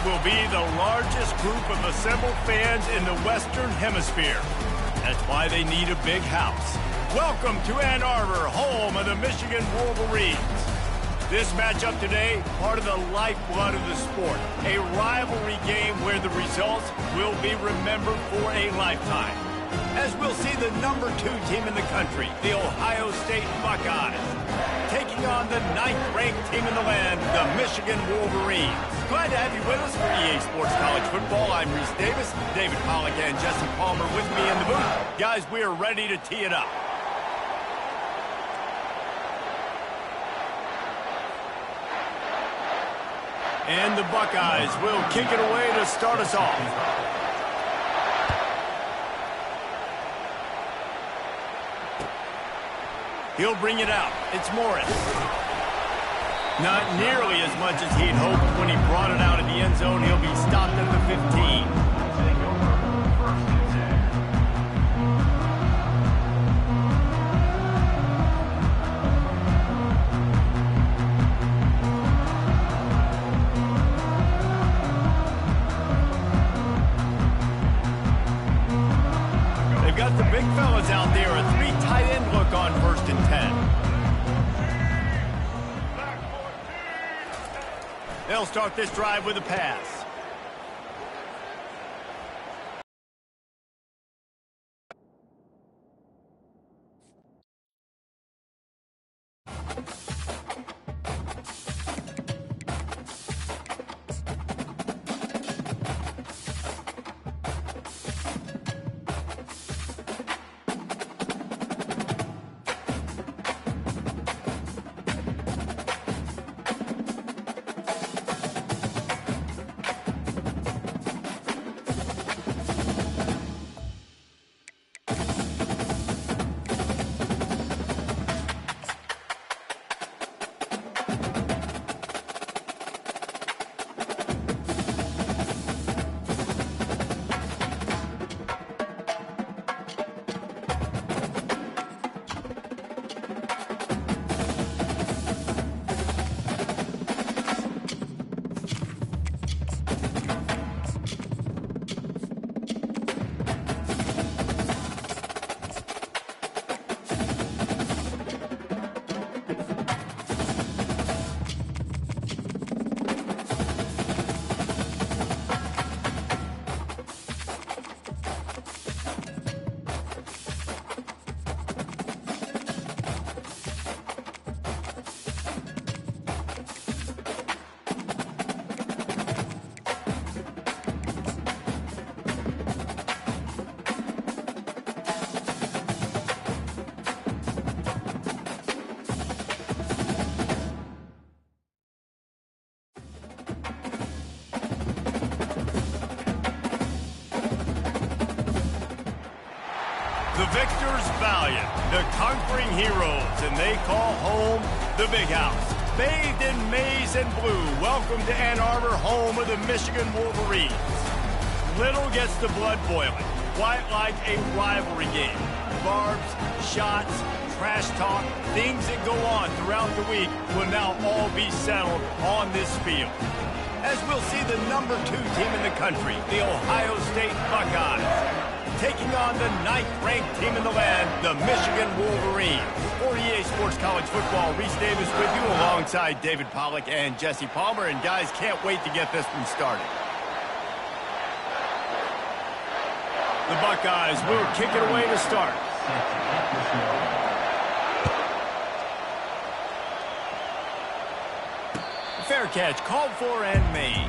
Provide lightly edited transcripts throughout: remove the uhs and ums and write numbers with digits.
will be the largest group of assembled fans in the Western Hemisphere. That's why they need a big house. Welcome to Ann Arbor, home of the Michigan Wolverines. This matchup today, part of the lifeblood of the sport. A rivalry game where the results will be remembered for a lifetime. As we'll see the number 2 team in the country, the Ohio State Buckeyes, taking on the 9th-ranked team in the land, the Michigan Wolverines. Glad to have you with us for EA Sports College Football. I'm Reese Davis, David Pollack and Jesse Palmer with me in the booth. Guys, we are ready to tee it up. And the Buckeyes will kick it away to start us off. He'll bring it out. It's Morris. Not nearly as much as he'd hoped when he brought it out of the end zone. He'll be stopped at the 15. They've got the big fellas out there. A 3 tight end look on 1st and 10. They'll start this drive with a pass. The victors valiant, the conquering heroes, and they call home the big house. Bathed in maize and blue, welcome to Ann Arbor, home of the Michigan Wolverines. Little gets the blood boiling, quite like a rivalry game. Barbs, shots, trash talk, things that go on throughout the week will now all be settled on this field. As we'll see the number 2 team in the country, the Ohio State Buckeyes, taking on the 9th-ranked team in the land, the Michigan Wolverines. For EA Sports College Football, Reese Davis with you alongside David Pollack and Jesse Palmer. And guys, can't wait to get this one started. The Buckeyes will kick it away to start. Fair catch, called for and made.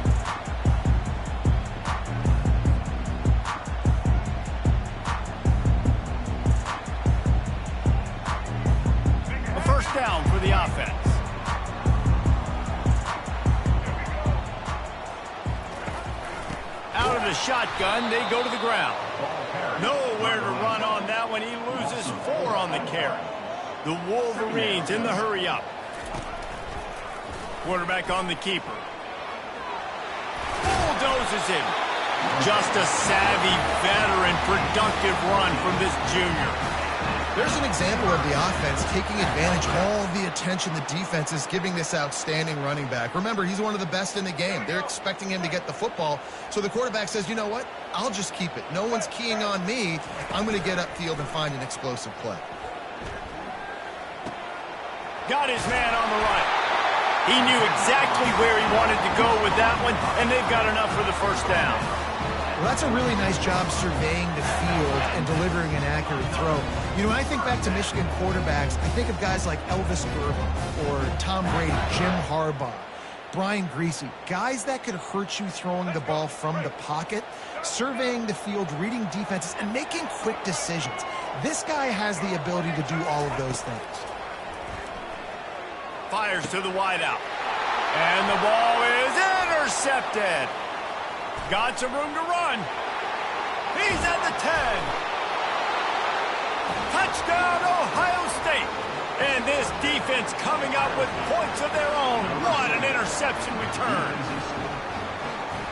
A first down for the offense. Out of the shotgun, they go to the ground. Nowhere to run on that one. He loses 4 on the carry. The Wolverines in the hurry-up. Quarterback on the keeper. Bulldozes him. Just a savvy, veteran, productive run from this junior. There's an example of the offense taking advantage of all the attention the defense is giving this outstanding running back. Remember, he's one of the best in the game. They're expecting him to get the football. So the quarterback says, you know what? I'll just keep it. No one's keying on me. I'm going to get upfield and find an explosive play. Got his man on the right. He knew exactly where he wanted to go with that one, and they've got enough for the first down. Well, that's a really nice job surveying the field and delivering an accurate throw. You know, when I think back to Michigan quarterbacks, I think of guys like Elvis Burbank or Tom Brady, Jim Harbaugh, Brian Griese, guys that could hurt you throwing the ball from the pocket, surveying the field, reading defenses, and making quick decisions. This guy has the ability to do all of those things. Fires to the wideout. And the ball is intercepted. Got some room to run. He's at the 10. Touchdown, Ohio State. And this defense coming up with points of their own. What an interception return.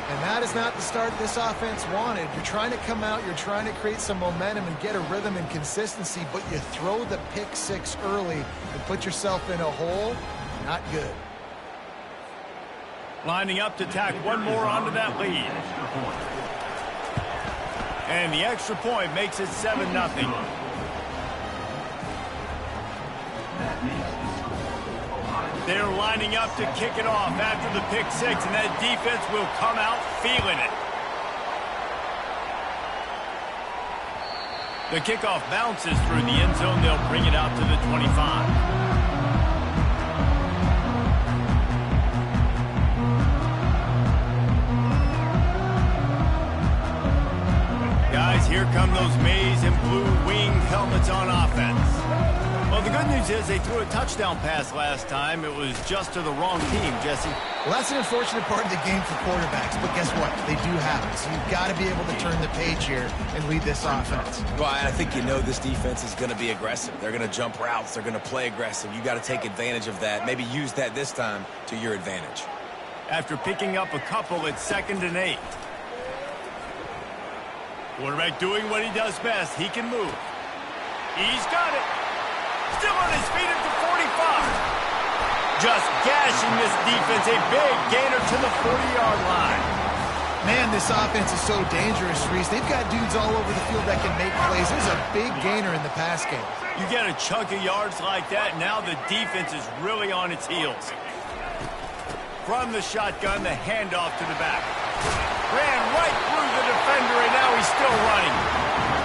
And that is not the start this offense wanted. You're trying to come out, you're trying to create some momentum and get a rhythm and consistency, but you throw the pick six early and put yourself in a hole. Not good. Lining up to tack one more onto that lead. And the extra point makes it 7-0. They're lining up to kick it off after the pick six, and that defense will come out feeling it. The kickoff bounces through the end zone. They'll bring it out to the 25. Guys, here come those maize and blue winged helmets on offense. Well, the good news is they threw a touchdown pass last time. It was just to the wrong team, Jesse. Well, that's an unfortunate part of the game for quarterbacks, but guess what? They do have it. So you've got to be able to turn the page here and lead this offense. Well, I think you know this defense is going to be aggressive. They're going to jump routes. They're going to play aggressive. You got to take advantage of that. Maybe use that this time to your advantage. After picking up a couple, it's 2nd and 8. Quarterback doing what he does best. He can move. He's got it. Still on his feet at the 45. Just gashing this defense. A big gainer to the 40-yard line. Man, this offense is so dangerous, Reese. They've got dudes all over the field that can make plays. There's a big gainer in the pass game. You get a chunk of yards like that, now the defense is really on its heels. From the shotgun, the handoff to the back. Ran right through the defender, and now he's still running.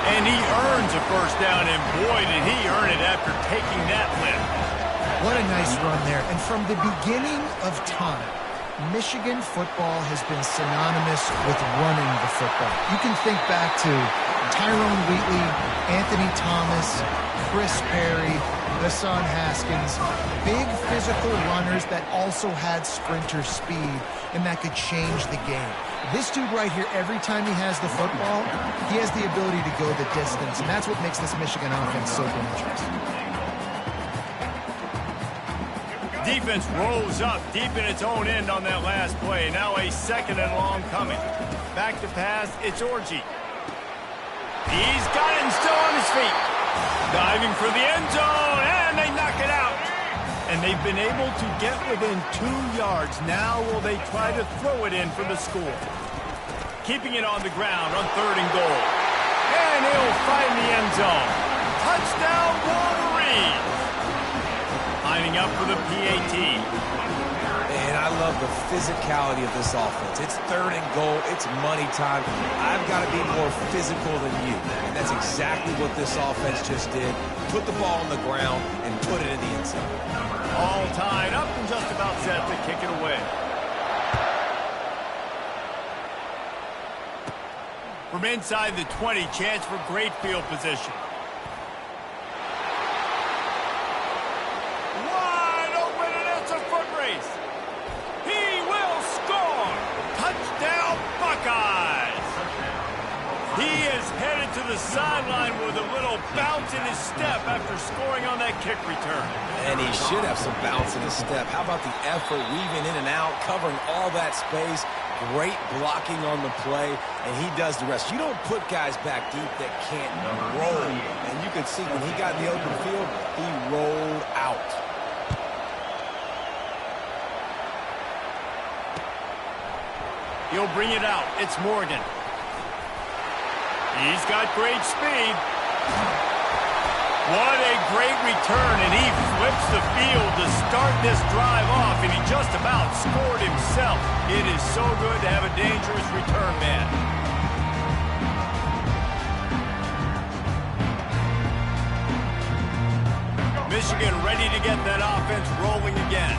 And he earns a first down, and boy, did he earn it after taking that lift. What a nice run there. And from the beginning of time, Michigan football has been synonymous with running the football. You can think back to Tyrone Wheatley, Anthony Thomas, Chris Perry, Hassan Haskins, big physical runners that also had sprinter speed and that could change the game. This dude right here, every time he has the football, he has the ability to go the distance, and that's what makes this Michigan offense so dangerous. Defense rolls up deep in its own end on that last play. Now a 2nd and long coming. Back to pass, it's Orji. He's got it and still on his feet. Diving for the end zone, and they knock it out. And they've been able to get within 2 yards. Now will they try to throw it in for the score? Keeping it on the ground on 3rd and goal. And he'll find the end zone. Touchdown, Wolverines. Lining up for the PAT. And I love the physicality of this offense. It's 3rd and goal. It's money time. I've got to be more physical than you. And that's exactly what this offense just did. Put the ball on the ground and put it in the end zone. All tied up and just about set to kick it away. From inside the 20, chance for great field position. Wide open, and it's a foot race. He will score. Touchdown, Buckeyes. He is headed to the sideline with a little bounce in his step after scoring on that kick return. And he should have some bounce in his step. How about the effort, weaving in and out, covering all that space? Great blocking on the play, and he does the rest. You don't put guys back deep that can't roll. And you can see when he got in the open field, he rolled out. He'll bring it out. It's Morgan. He's got great speed. What a great return, and he flips the field to start this drive off, and he just about scored himself. It is so good to have a dangerous return man. Michigan ready to get that offense rolling again.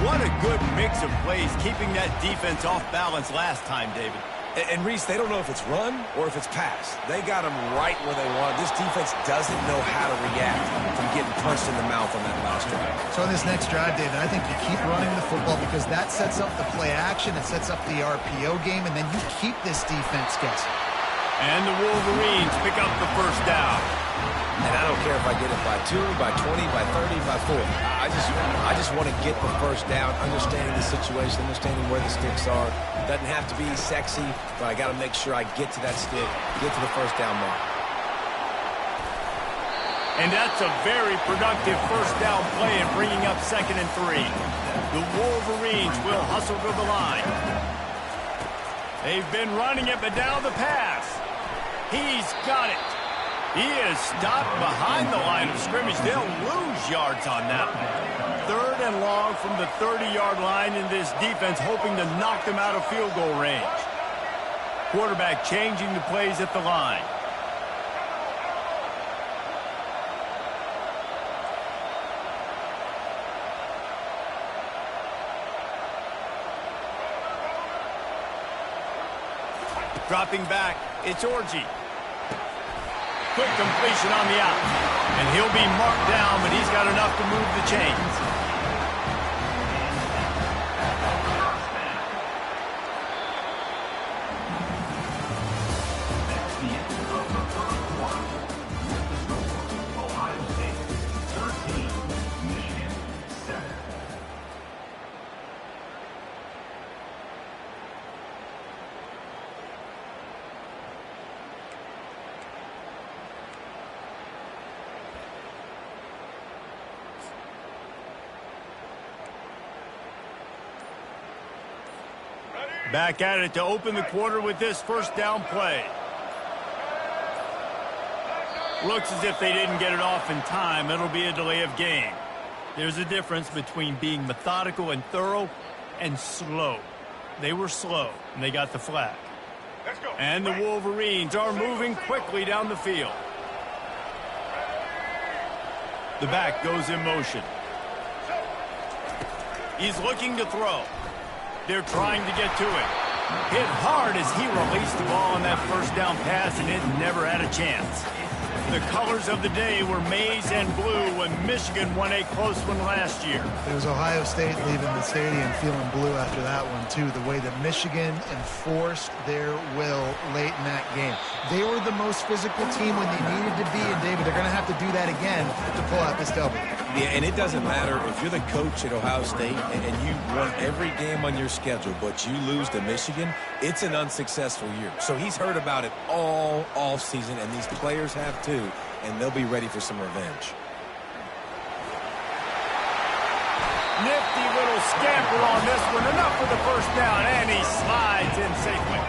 What a good mix of plays, keeping that defense off balance last time, David. And Reese, they don't know if it's run or if it's pass. They got them right where they want. This defense doesn't know how to react from getting punched in the mouth on that last drive. So on this next drive, David, I think you keep running the football because that sets up the play action, it sets up the RPO game, and then you keep this defense guessing. And the Wolverines pick up the first down. And I don't care if I get it by 2, by 20, by 30, by 40. I just want to get the first down, understanding the situation, understanding where the sticks are. Doesn't have to be sexy, but I got to make sure I get to that stick, get to the first down mark. And that's a very productive first down play in bringing up 2nd and 3. The Wolverines will hustle to the line. They've been running it, but now the pass. He's got it. He is stopped behind the line of scrimmage. They'll lose yards on that one. 3rd and long from the 30-yard line, in this defense hoping to knock them out of field goal range. Quarterback changing the plays at the line. Dropping back, it's Orji. Quick completion on the out. And he'll be marked down, but he's got enough to move the chains. Back at it to open the quarter with this first down play. Looks as if they didn't get it off in time. It'll be a delay of game. There's a difference between being methodical and thorough and slow. They were slow, and they got the flag. And the Wolverines are moving quickly down the field. The back goes in motion. He's looking to throw. They're trying to get to it. Hit hard as he released the ball on that first down pass, and it never had a chance. The colors of the day were maize and blue when Michigan won a close one last year. It was Ohio State leaving the stadium feeling blue after that one, too. The way that Michigan enforced their will late in that game. They were the most physical team when they needed to be, and David, they're going to have to do that again to pull out this W. Yeah, and it doesn't matter if you're the coach at Ohio State and you won every game on your schedule, but you lose to Michigan, it's an unsuccessful year. So he's heard about it all offseason, and these players have too, and they'll be ready for some revenge. Nifty little scamper on this one. Enough for the first down, and he slides in safely.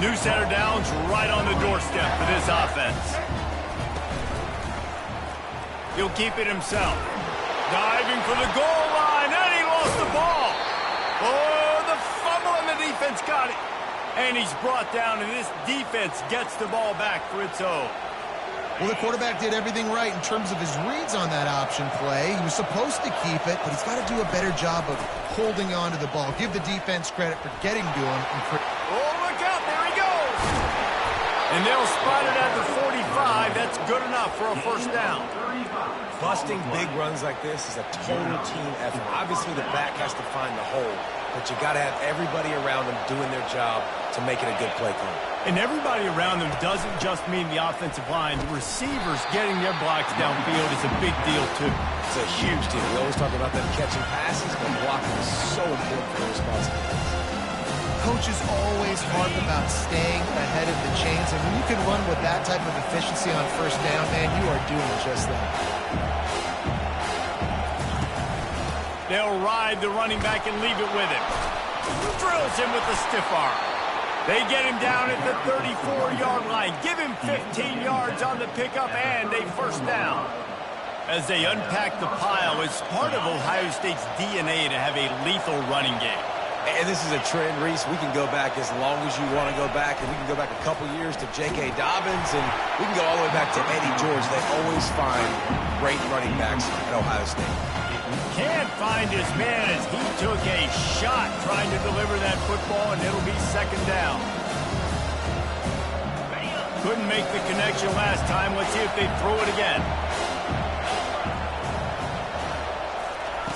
New center downs right on the doorstep for this offense. He'll keep it himself. Diving for the goal line, and he lost the ball. Oh, the fumble, and the defense got it. And he's brought down, and this defense gets the ball back for its own. Well, the quarterback did everything right in terms of his reads on that option play. He was supposed to keep it, but he's got to do a better job of holding on to the ball. Give the defense credit for getting to him. Oh, look out. There he goes. And they'll spot it at the 45. That's good enough for a first down. Busting big runs like this is a total team effort. Obviously, the back has to find the hole, but you got to have everybody around them doing their job to make it a good play call. And everybody around them doesn't just mean the offensive line. The receivers getting their blocks downfield is a big deal, too. It's a huge deal. We always talk about them catching passes, but blocking is so important for the responsibility. coaches always harp about staying ahead of the chains, and when you can run with that type of efficiency on first down, man, you are doing just that. They'll ride the running back and leave it with him. Drills him with the stiff arm. They get him down at the 34-yard line. Give him 15 yards on the pickup and a first down. As they unpack the pile, it's part of Ohio State's DNA to have a lethal running game. And this is a trend, Reese. We can go back as long as you want to go back, and we can go back a couple years to J.K. Dobbins, and we can go all the way back to Eddie George. They always find great running backs at Ohio State. Can't find his man as he took a shot trying to deliver that football, and it'll be second down. Couldn't make the connection last time. Let's see if they throw it again.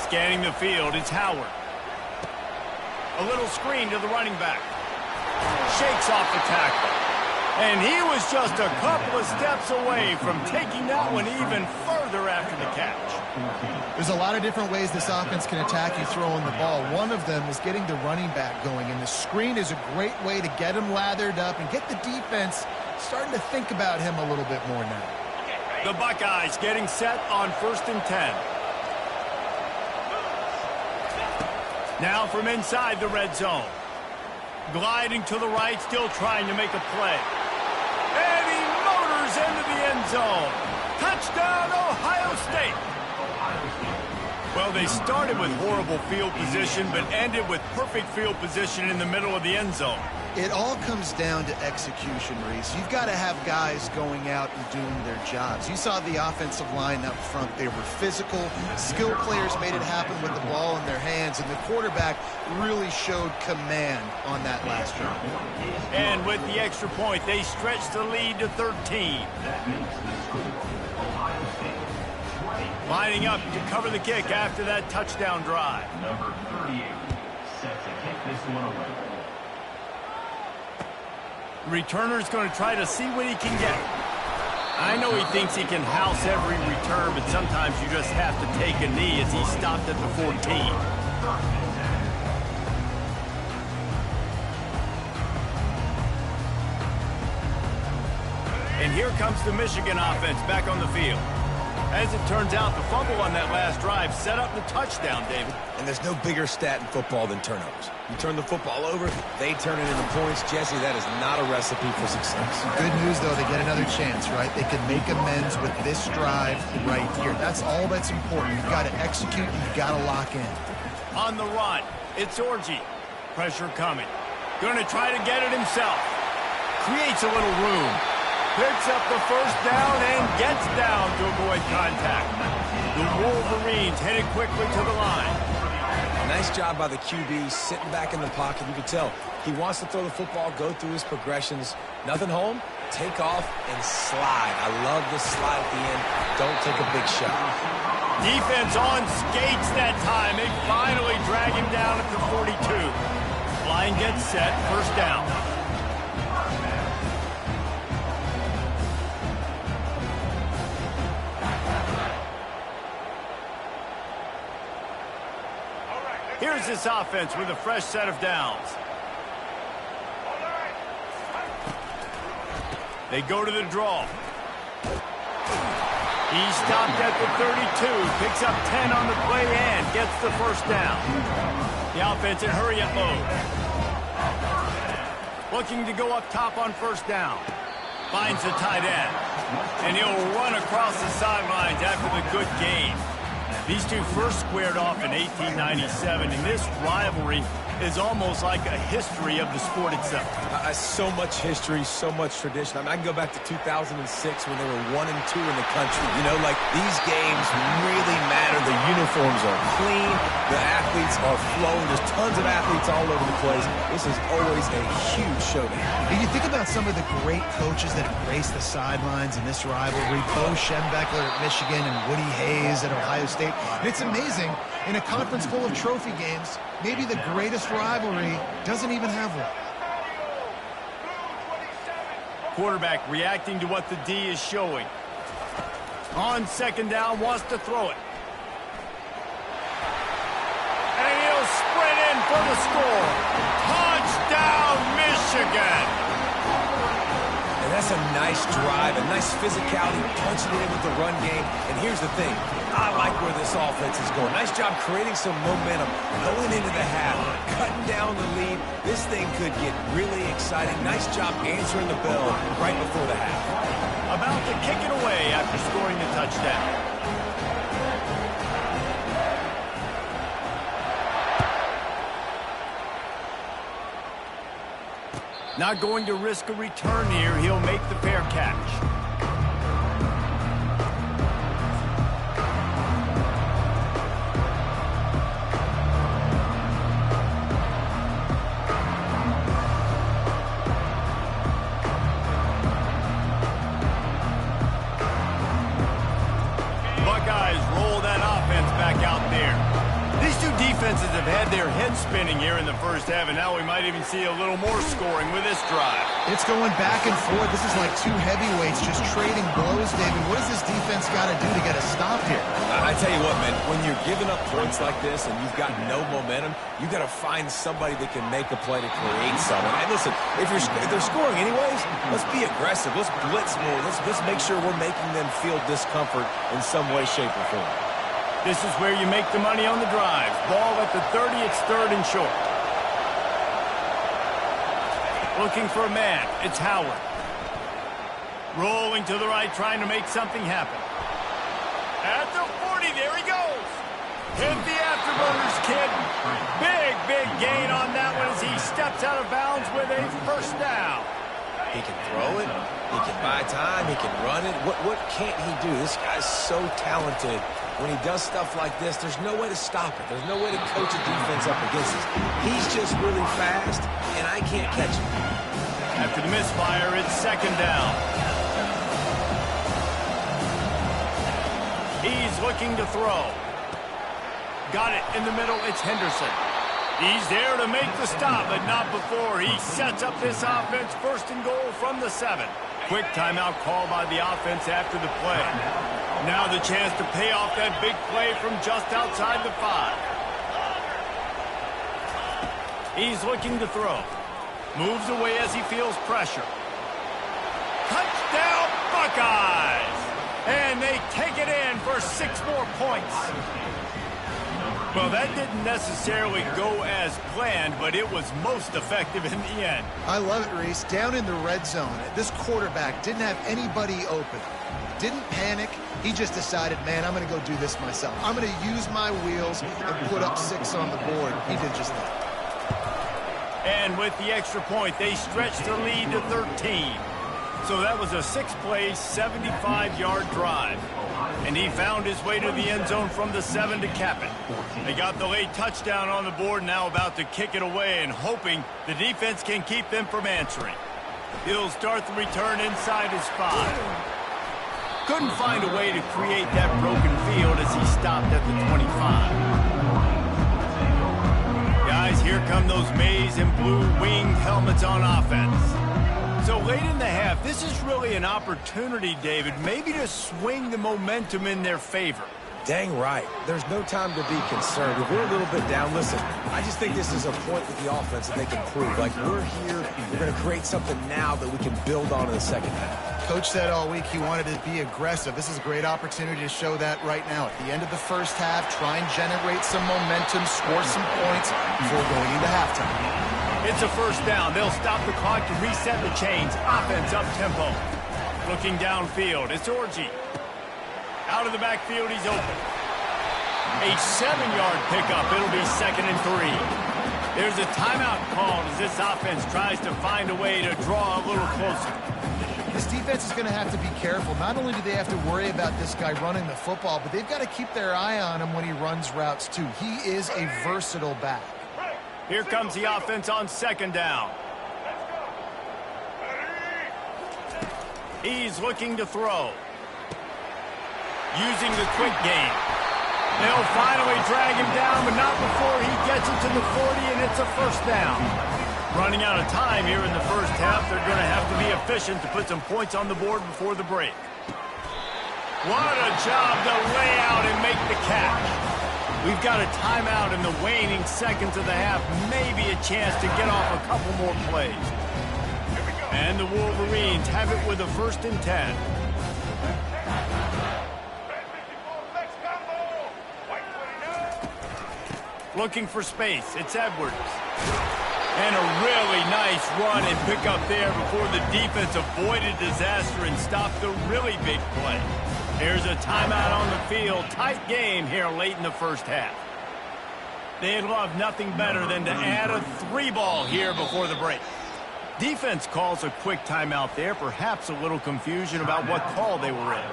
Scanning the field, it's Howard. A little screen to the running back. Shakes off the tackle. And he was just a couple of steps away from taking that one even further after the catch. There's a lot of different ways this offense can attack you throwing the ball. One of them is getting the running back going, and the screen is a great way to get him lathered up and get the defense starting to think about him a little bit more now. The Buckeyes getting set on 1st and 10. Now from inside the red zone. Gliding to the right, still trying to make a play. And he motors into the end zone. Touchdown, Ohio State. Well, they started with horrible field position, but ended with perfect field position in the middle of the end zone. It all comes down to execution, Reese. You've got to have guys going out and doing their jobs. You saw the offensive line up front. They were physical. Skill players made it happen with the ball in their hands, and the quarterback really showed command on that last drive. And with the extra point, they stretched the lead to 13. Lining up to cover the kick after that touchdown drive. Number 38 set to kick this one away. Returner's going to try to see what he can get. I know he thinks he can house every return, but sometimes you just have to take a knee as he stopped at the 14. And here comes the Michigan offense back on the field. As it turns out, the fumble on that last drive set up the touchdown, David. And there's no bigger stat in football than turnovers. You turn the football over, they turn it into points. Jesse, that is not a recipe for success. Good news, though, they get another chance, right? They can make amends with this drive right here. That's all that's important. You've got to execute, you've got to lock in. On the run, it's Orji. Pressure coming. Going to try to get it himself. Creates a little room. Picks up the first down and gets down to avoid contact. The Wolverines headed quickly to the line. Nice job by the QB, sitting back in the pocket. You can tell he wants to throw the football, go through his progressions. Nothing home, take off and slide. I love the slide at the end. Don't take a big shot. Defense on skates that time. They finally drag him down at the 42. Line gets set, first down. Here's this offense with a fresh set of downs. They go to the draw. He stopped at the 32, picks up 10 on the play and gets the first down. The offense in hurry-up mode. Looking to go up top on first down. Finds the tight end. And he'll run across the sidelines after the good gain. These two first squared off in 1897, and this rivalry is almost like a history of the sport itself. So much history, so much tradition. I mean, I can go back to 2006 when they were 1 and 2 in the country. You know, like, these games really matter. The uniforms are clean. The athletes are flowing. There's tons of athletes all over the place. This is always a huge showdown. You think about some of the great coaches that have graced the sidelines in this rivalry. Bo Schembechler at Michigan and Woody Hayes at Ohio State. And it's amazing, in a conference full of trophy games, maybe the greatest rivalry doesn't even have one. Quarterback reacting to what the D is showing. On second down, wants to throw it. And he'll sprint in for the score. Touchdown! Michigan. And that's a nice drive, a nice physicality, punching it in with the run game. And here's the thing, I like where this offense is going. Nice job creating some momentum going into the half, cutting down the lead. This thing could get really exciting. Nice job answering the bell right before the half. About to kick it away after scoring the touchdown. Not going to risk a return here. He'll make the fair catch. Buckeyes roll that offense back out there. These two defenses have had their heads spinning here in the first half, and now we might even see a little more scoring with this drive. It's going back and forth. This is like two heavyweights just trading blows, David. What does this defense got to do to get a stop here? I tell you what, man, when you're giving up points like this and you've got no momentum, you've got to find somebody that can make a play to create something. And listen, if they're scoring anyways, let's be aggressive. Let's blitz more. Let's make sure we're making them feel discomfort in some way, shape, or form. This is where you make the money on the drive. Ball at the 30, it's third and short. Looking for a man, it's Howard. Rolling to the right, trying to make something happen. At the 40, there he goes. Hit the afterburners, kid. Big gain on that one as he steps out of bounds with a first down. He can throw it. He can buy time. He can run it. What can't he do? This guy's so talented. When he does stuff like this, there's no way to stop it. There's no way to coach a defense up against it. He's just really fast, and I can't catch him. After the misfire, it's second down. He's looking to throw. Got it in the middle. It's Henderson. He's there to make the stop, but not before he sets up this offense. First and goal from the 7. Quick timeout call by the offense after the play. Now the chance to pay off that big play from just outside the 5. He's looking to throw. Moves away as he feels pressure. Touchdown, Buckeyes! And they take it in for 6 more points. Well, that didn't necessarily go as planned, but it was most effective in the end. I love it, Reese. Down in the red zone, this quarterback didn't have anybody open. Didn't panic. He just decided, man, I'm going to go do this myself. I'm going to use my wheels and put up 6 on the board. He did just that. And with the extra point, they stretched the lead to 13. So that was a 6-play, 75-yard drive. And he found his way to the end zone from the 7 to cap it. They got the late touchdown on the board, now about to kick it away and hoping the defense can keep them from answering. He'll start the return inside his 5. Couldn't find a way to create that broken field as he stopped at the 25. Guys, here come those maize and blue winged helmets on offense. So late in the half, this is really an opportunity, David, maybe to swing the momentum in their favor. Dang right. There's no time to be concerned. If we're a little bit down, listen, I just think this is a point with the offense that they can prove. Like, we're here, we're going to create something now that we can build on in the second half. Coach said all week he wanted to be aggressive. This is a great opportunity to show that right now. At the end of the first half, try and generate some momentum, score some points before going into halftime. It's a first down. They'll stop the clock to reset the chains. Offense up-tempo. Looking downfield, it's Orji. Out of the backfield, he's open. A 7-yard pickup. It'll be 2nd and 3. There's a timeout called as this offense tries to find a way to draw a little closer. This defense is going to have to be careful. Not only do they have to worry about this guy running the football, but they've got to keep their eye on him when he runs routes, too. He is a versatile back. Here comes the offense on 2nd down. He's looking to throw. Using the quick game. They'll finally drag him down, but not before he gets it to the 40, and it's a first down. Running out of time here in the first half. They're going to have to be efficient to put some points on the board before the break. What a job to lay out and make the catch. We've got a timeout in the waning seconds of the half. Maybe a chance to get off a couple more plays. And the Wolverines have it with a 1st and 10. Looking for space. It's Edwards. And a really nice run and pick up there before the defense avoided disaster and stopped the really big play. There's a timeout on the field. Tight game here late in the first half. They'd love nothing better than to add a 3-ball here before the break. Defense calls a quick timeout there. Perhaps a little confusion about what call they were in.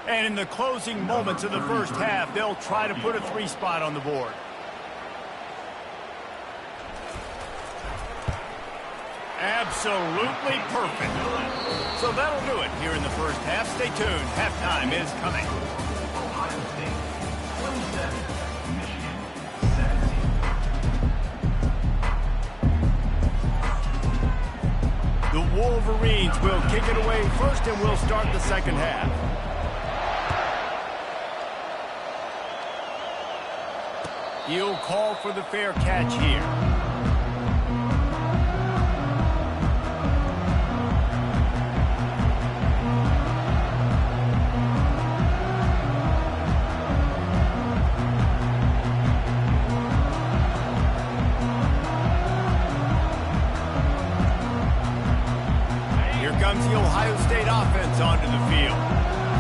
And in the closing moments of the first half, they'll try to put a 3-spot on the board. Absolutely perfect. So that'll do it here in the first half. Stay tuned. Halftime is coming. Ohio State 27, Michigan 17. The Wolverines will kick it away first, and we'll start the second half. He'll call for the fair catch here. Here comes the Ohio State offense onto the field.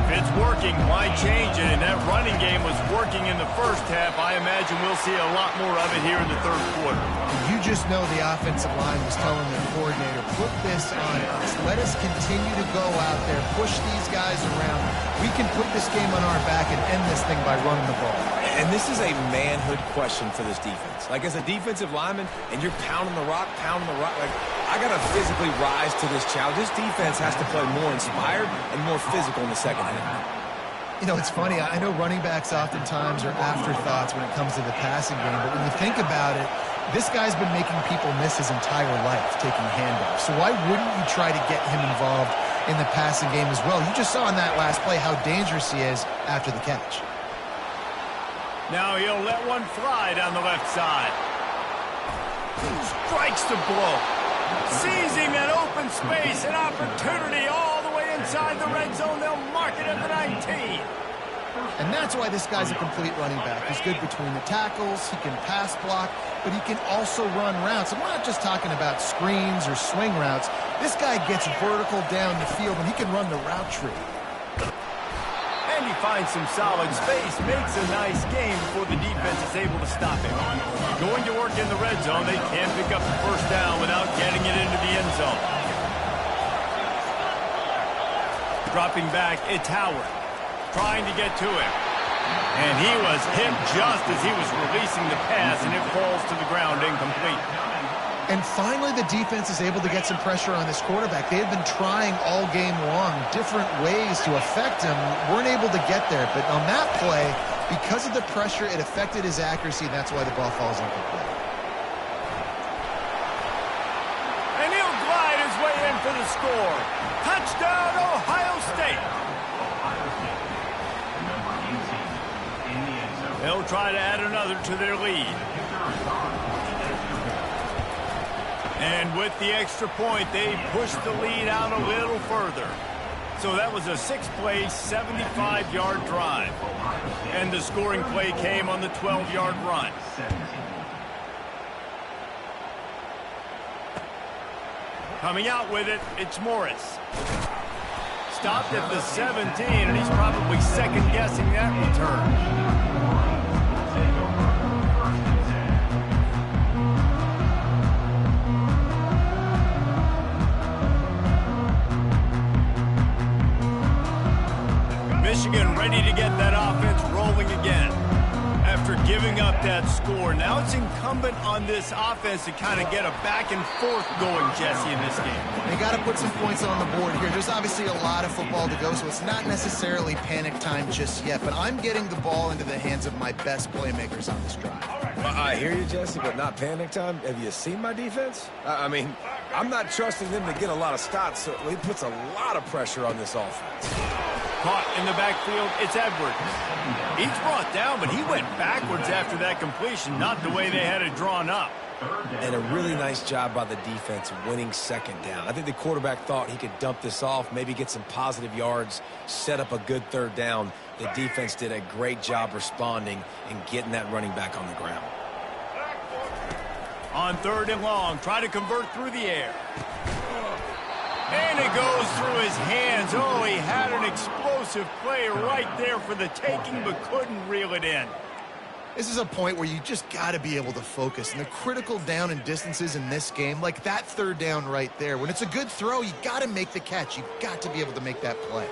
If it's working, why change it? And that running game was working in the first half. I imagine we'll see a lot more of it here in the third quarter. You just know the offensive line was telling their coordinator, put this on us. Let us continue to go out there, push these guys around. We can put this game on our back and end this thing by running the ball. And this is a manhood question for this defense. Like, as a defensive lineman, and you're pounding the rock, like, I got to physically rise to this challenge. This defense has to play more inspired and more physical in the second half. You know, it's funny. I know running backs oftentimes are afterthoughts when it comes to the passing game, but when you think about it, this guy's been making people miss his entire life taking handoffs. So why wouldn't you try to get him involved in the passing game as well? You just saw in that last play how dangerous he is after the catch. Now he'll let one fly down the left side. Strikes the blow. Seizing that open space, an opportunity all the way inside the red zone. They'll mark it at the 19. And that's why this guy's a complete running back. He's good between the tackles, he can pass block, but he can also run routes. And we're not just talking about screens or swing routes. This guy gets vertical down the field, and he can run the route tree. And he finds some solid space, makes a nice game before the defense is able to stop him. Going to work in the red zone, they can't pick up the first down without getting it into the end zone. Dropping back, it's Howard, trying to get to him. And he was hit just as he was releasing the pass, and it falls to the ground incomplete. And finally, the defense is able to get some pressure on this quarterback. They had been trying all game long different ways to affect him, weren't able to get there. But on that play, because of the pressure, it affected his accuracy, and that's why the ball falls incomplete. And he'll glide his way in for the score. Touchdown, Ohio State. Ohio State, number 18, in the end zone. They'll try to add another to their lead. And with the extra point, they pushed the lead out a little further. So that was a 6-play, 75-yard drive. And the scoring play came on the 12-yard run. Coming out with it, it's Morris. Stopped at the 17, and he's probably second-guessing that return. Michigan ready to get that offense rolling again. After giving up that score, now it's incumbent on this offense to kind of get a back and forth going, Jesse, in this game. They got to put some points on the board here. There's obviously a lot of football to go, so it's not necessarily panic time just yet, but I'm getting the ball into the hands of my best playmakers on this drive. I hear you, Jesse, but not panic time. Have you seen my defense? I mean, I'm not trusting them to get a lot of stops, so it puts a lot of pressure on this offense. Caught in the backfield, it's Edwards. He's brought down, but he went backwards after that completion, not the way they had it drawn up. And a really nice job by the defense winning second down. I think the quarterback thought he could dump this off, maybe get some positive yards, set up a good third down. The defense did a great job responding and getting that running back on the ground. On 3rd and long, try to convert through the air. And it goes through his hands. Oh, he had an explosive play right there for the taking, but couldn't reel it in. This is a point where you just got to be able to focus. And the critical down and distances in this game, like that 3rd down right there, when it's a good throw, you got to make the catch. You've got to be able to make that play.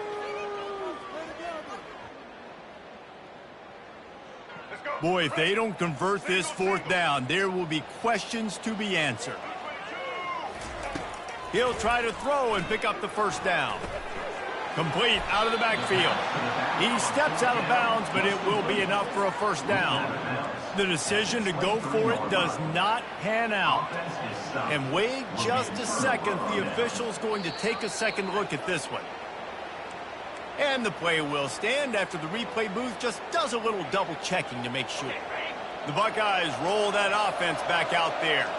Boy, if they don't convert this 4th down, there will be questions to be answered. He'll try to throw and pick up the 1st down. Complete out of the backfield. He steps out of bounds, but it will be enough for a 1st down. The decision to go for it does not pan out. And wait just a second. The official's going to take a second look at this one. And the play will stand after the replay booth just does a little double checking to make sure. The Buckeyes roll that offense back out there.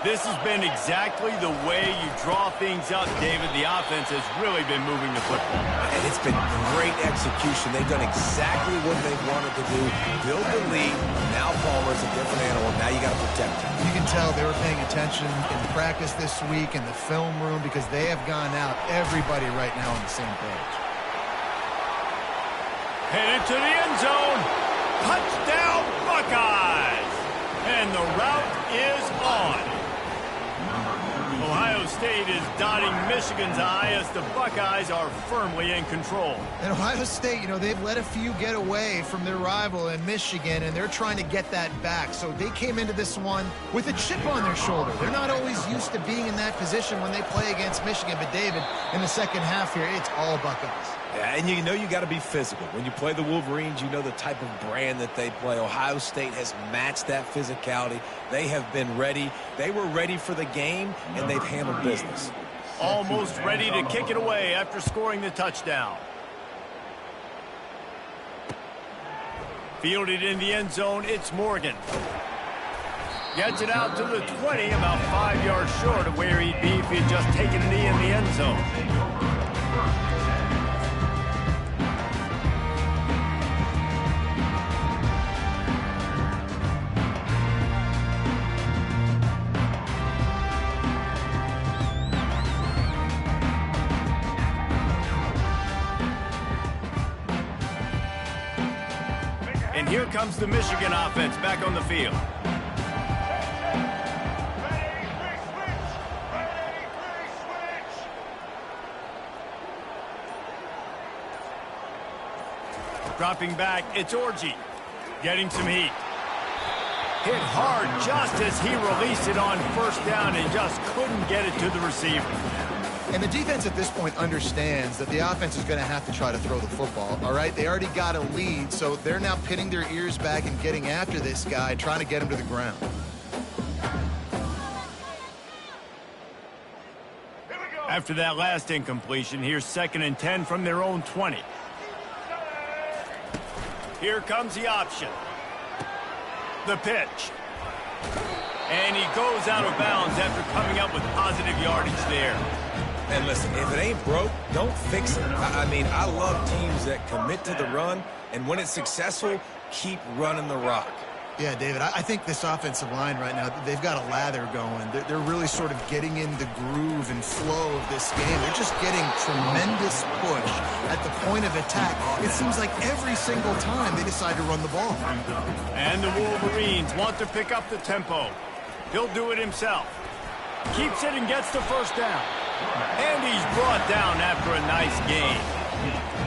This has been exactly the way you draw things up, David. The offense has really been moving the football. And it's been great execution. They've done exactly what they wanted to do. Build the lead. Now Palmer's a different animal. Now you got to protect him. You can tell they were paying attention in practice this week in the film room because they have gone out, everybody right now on the same page. Headed to the end zone. Touchdown, Buckeyes. And the route is on. Ohio State is dotting Michigan's eye as the Buckeyes are firmly in control. And Ohio State, you know, they've let a few get away from their rival in Michigan, and they're trying to get that back. So they came into this one with a chip on their shoulder. They're not always used to being in that position when they play against Michigan. But, David, in the second half here, it's all Buckeyes. Yeah, and you know you got to be physical. When you play the Wolverines, you know the type of brand that they play. Ohio State has matched that physicality. They have been ready. They were ready for the game, and they've handled business. Almost ready to kick it away after scoring the touchdown. Fielded in the end zone, it's Morgan. Gets it out to the 20, about 5 yards short of where he'd be if he'd just taken a knee in the end zone. And here comes the Michigan offense back on the field. Dropping back, it's Orji. Getting some heat. Hit hard just as he released it on 1st down and just couldn't get it to the receiver. And the defense at this point understands that the offense is going to have to try to throw the football, all right? They already got a lead, so they're now pinning their ears back and getting after this guy, trying to get him to the ground. After that last incompletion, here's 2nd and 10 from their own 20. Here comes the option. The pitch. And he goes out of bounds after coming up with positive yardage there. And listen, if it ain't broke, don't fix it. I mean, I love teams that commit to the run, and when it's successful, keep running the rock. Yeah, David, I think this offensive line right now, they've got a lather going. They're really sort of getting in the groove and flow of this game. They're just getting tremendous push at the point of attack. It seems like every single time they decide to run the ball. And the Wolverines want to pick up the tempo. He'll do it himself. Keeps it and gets the 1st down. And he's brought down after a nice gain.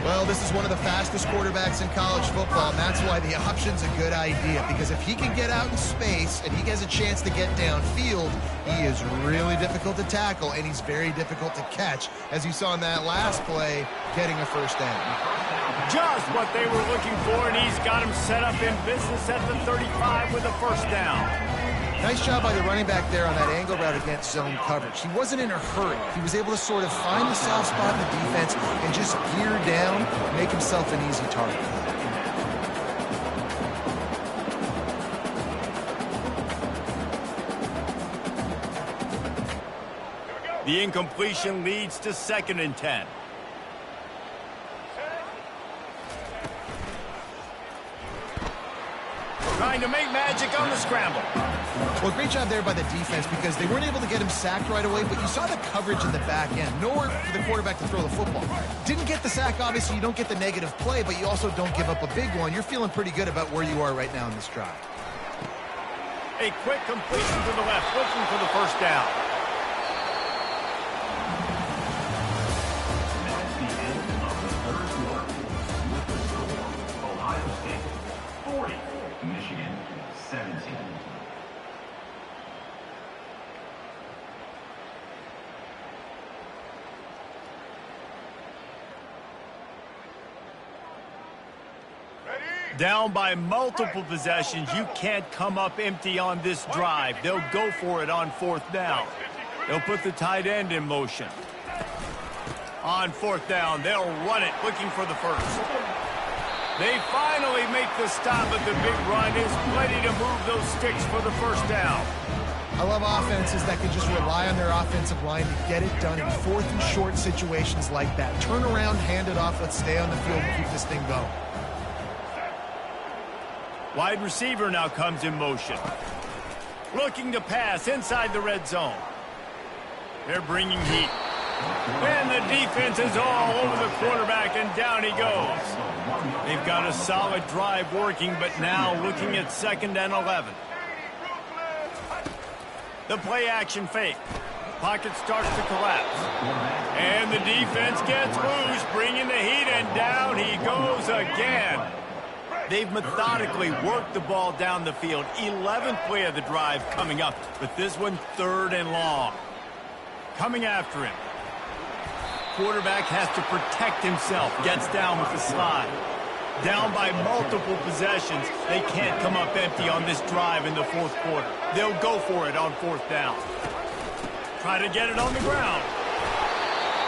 Well, this is one of the fastest quarterbacks in college football, and that's why the option's a good idea, because if he can get out in space and he has a chance to get downfield, he is really difficult to tackle, and he's very difficult to catch, as you saw in that last play, getting a 1st down. Just what they were looking for, and he's got him set up in business at the 35 with a 1st down. Nice job by the running back there on that angle route against zone coverage. He wasn't in a hurry. He was able to sort of find the soft spot in the defense and just gear down, make himself an easy target. The incompletion leads to 2nd and 10. Trying to make magic on the scramble. Well, great job there by the defense because they weren't able to get him sacked right away, but you saw the coverage in the back end. Nowhere for the quarterback to throw the football. Didn't get the sack, obviously. You don't get the negative play, but you also don't give up a big one. You're feeling pretty good about where you are right now in this drive. A quick completion to the left, looking for the first down. That's the end of the third quarter. With the score, Ohio State 40, Michigan 17. Down by multiple possessions, you can't come up empty on this drive. They'll go for it on 4th down. They'll put the tight end in motion. On 4th down, they'll run it, looking for the first. They finally make the stop, but the big run is ready to move those sticks for the first down. I love offenses that can just rely on their offensive line to get it done in 4th and short situations like that. Turn around, hand it off, let's stay on the field and keep this thing going. Wide receiver now comes in motion. Looking to pass inside the red zone. They're bringing heat. And the defense is all over the quarterback, and down he goes. They've got a solid drive working, but now looking at 2nd and 11. The play action fake. Pocket starts to collapse. And the defense gets loose, bringing the heat, and down he goes again. They've methodically worked the ball down the field. 11th play of the drive coming up, but this one 3rd and long. Coming after him. Quarterback has to protect himself. Gets down with the slide. Down by multiple possessions. They can't come up empty on this drive in the 4th quarter. They'll go for it on 4th down. Try to get it on the ground.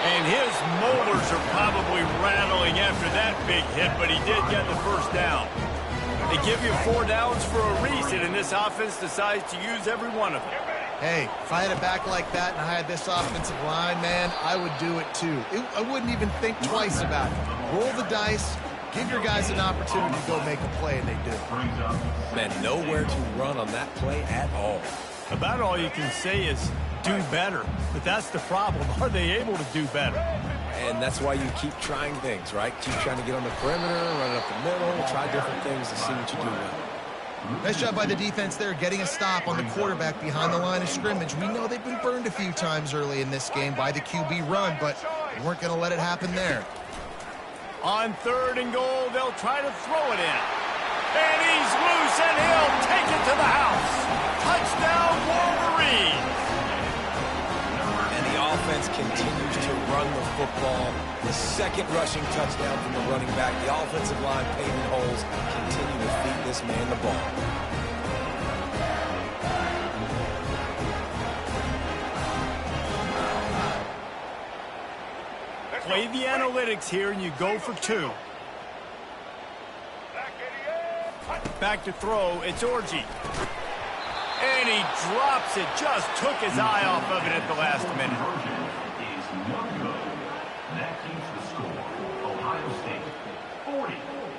And his molars are probably rattling after that big hit, but he did get the first down. They give you 4 downs for a reason, and this offense decides to use every one of them. Hey, if I had a back like that and I had this offensive line, man, I would do it too. I wouldn't even think twice about it. Roll the dice, give your guys an opportunity to go make a play, and they do. Man, nowhere to run on that play at all. About all you can say is do better. But that's the problem. Are they able to do better? And that's why you keep trying things, right? Keep trying to get on the perimeter, run it up the middle, try different things to see what you do well. Nice job by the defense there, getting a stop on the quarterback behind the line of scrimmage. We know they've been burned a few times early in this game by the QB run, but they weren't going to let it happen there. On 3rd and goal, they'll try to throw it in. And he's loose, and he'll take it to the house. Touchdown, Wolverines! And the offense continues to run the football. The 2nd rushing touchdown from the running back. The offensive line paving holes, continue to feed this man the ball. Play the analytics here, and you go for 2. Back to throw, it's Orji. And he drops it, just took his eye off of it at the last minute. Is no good. That keeps the score. Ohio State 40,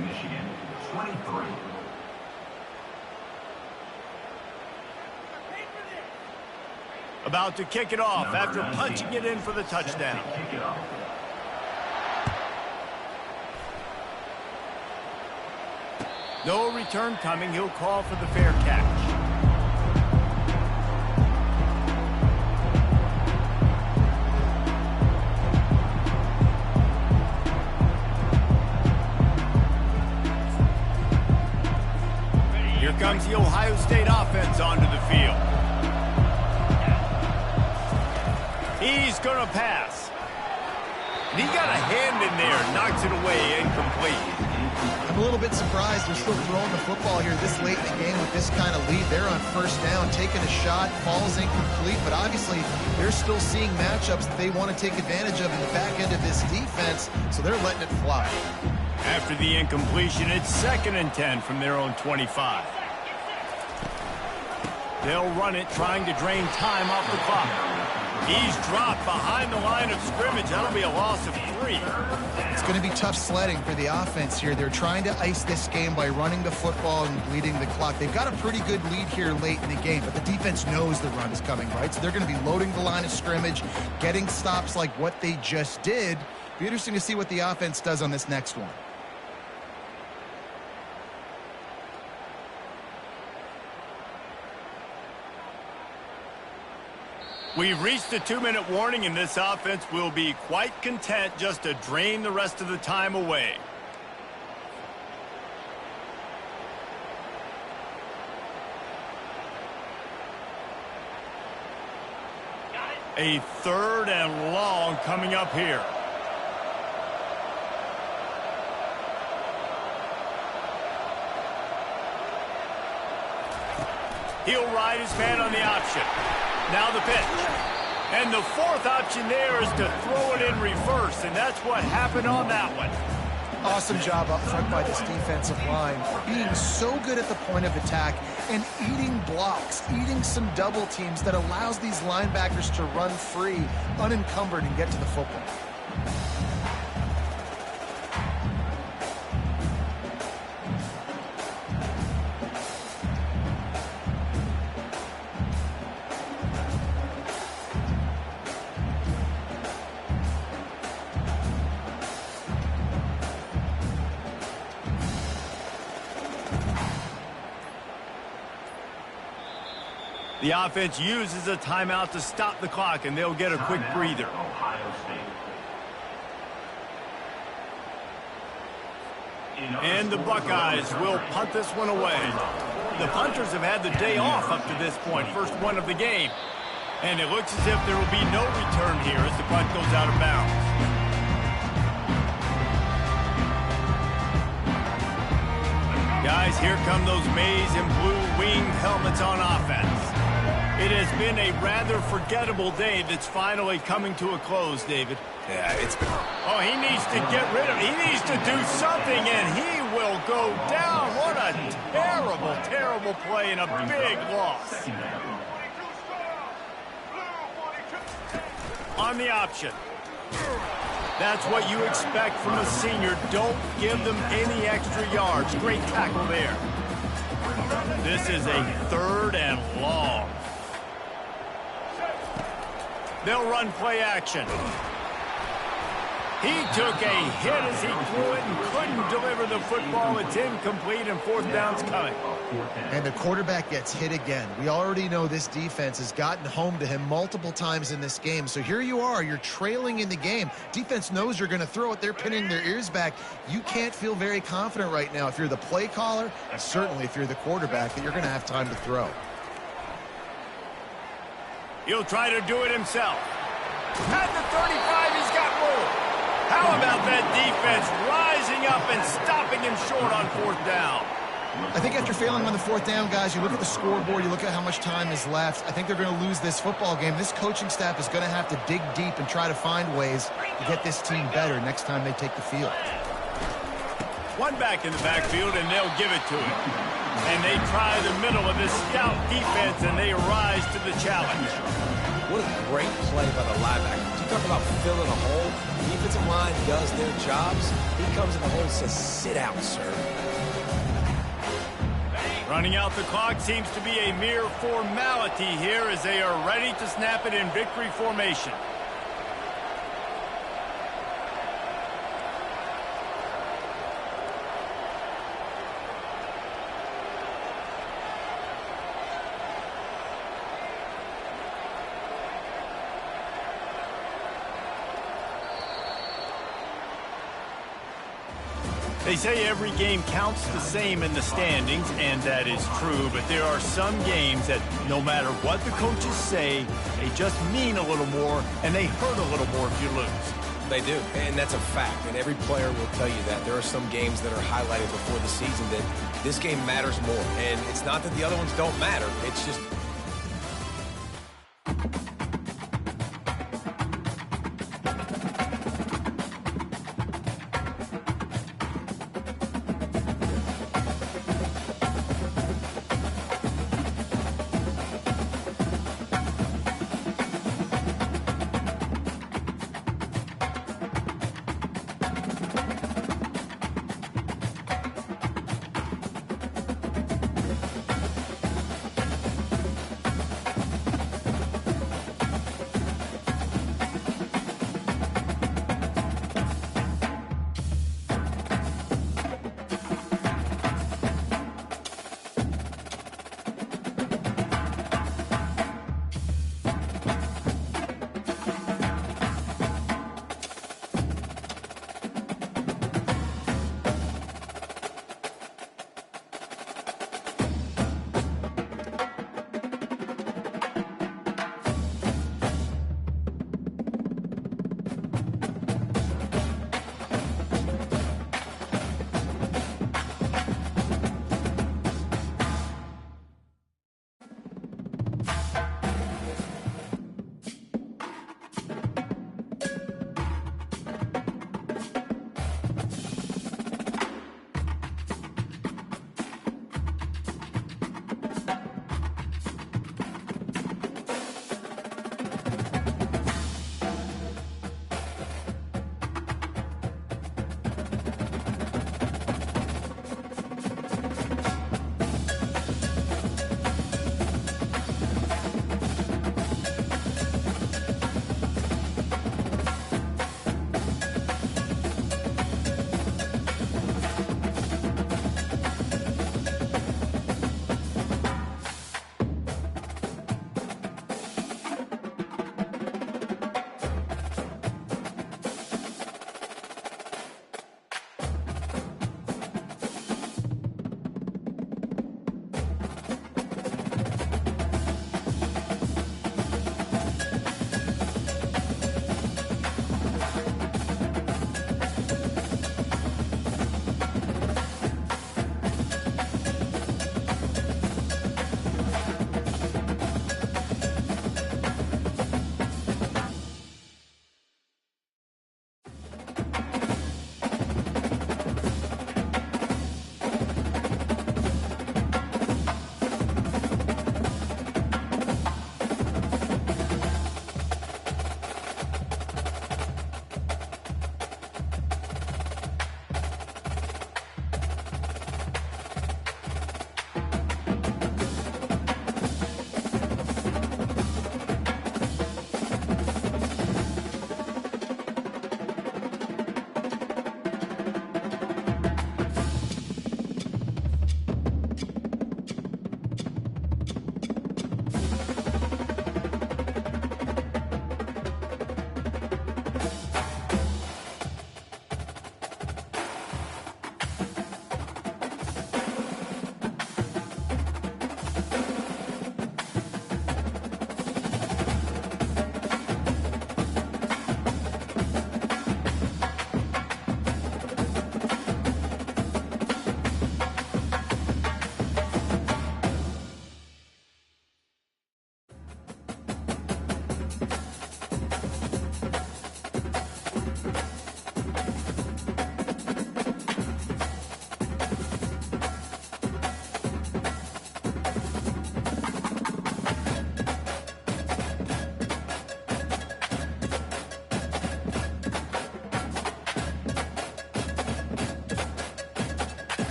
Michigan 23. About to kick it off after punching it in for the touchdown. Kick it off. No return coming. He'll call for the fair catch. Here comes the Ohio State offense onto the field. He's going to pass. And he got a hand in there, knocks it away, incomplete. I'm a little bit surprised they're still throwing the football here this late in the game with this kind of lead. They're on first down, taking a shot, falls incomplete, but obviously they're still seeing matchups that they want to take advantage of in the back end of this defense, so they're letting it fly. After the incompletion, it's 2nd and 10 from their own 25. They'll run it, trying to drain time off the clock. He's dropped behind the line of scrimmage. That'll be a loss of 3. It's going to be tough sledding for the offense here. They're trying to ice this game by running the football and bleeding the clock. They've got a pretty good lead here late in the game, but the defense knows the run is coming, right? So they're going to be loading the line of scrimmage, getting stops like what they just did. Be interesting to see what the offense does on this next one. We've reached the 2-minute warning, and this offense will be quite content just to drain the rest of the time away. A 3rd and long coming up here. He'll ride his man on the option. Now the pitch. And the 4th option there is to throw it in reverse, and that's what happened on that one. Awesome job up front by this defensive line, being so good at the point of attack and eating blocks, eating some double teams that allows these linebackers to run free, unencumbered, and get to the football. The offense uses a timeout to stop the clock, and they'll get a quick breather. Ohio State. And the Buckeyes will punt this one away. The punters have had the day off up to this point, first one of the game. And it looks as if there will be no return here as the punt goes out of bounds. Guys, here come those maize and blue winged helmets on offense. It has been a rather forgettable day that's finally coming to a close, David. Yeah, it's been... Oh, he needs to get rid of it. He needs to do something, and he will go down. What a terrible, terrible play and a big loss. On the option. That's what you expect from a senior. Don't give them any extra yards. Great tackle there. This is a 3rd and long. They'll run play action. He took a hit as he threw it and couldn't deliver the football. It's incomplete, and 4th down's coming. And the quarterback gets hit again. We already know this defense has gotten home to him multiple times in this game. So here you are. You're trailing in the game. Defense knows you're going to throw it. They're pinning their ears back. You can't feel very confident right now if you're the play caller, and certainly if you're the quarterback, that you're going to have time to throw. He'll try to do it himself. At the 35, he's got more. How about that defense rising up and stopping him short on 4th down? I think after failing on the 4th down, guys, you look at the scoreboard, you look at how much time is left. I think they're going to lose this football game. This coaching staff is going to have to dig deep and try to find ways to get this team better next time they take the field. One back in the backfield, and they'll give it to him. And they try the middle of this stout defense, and they rise to the challenge. What a great play by the linebacker. You talk about filling a hole. The defensive line does their jobs. He comes in the hole and says, sit out, sir. Running out the clock seems to be a mere formality here as they are ready to snap it in victory formation. They say every game counts the same in the standings, and that is true, but there are some games that no matter what the coaches say, they just mean a little more, and they hurt a little more if you lose. They do, and that's a fact, and every player will tell you that. There are some games that are highlighted before the season that this game matters more, and it's not that the other ones don't matter. It's just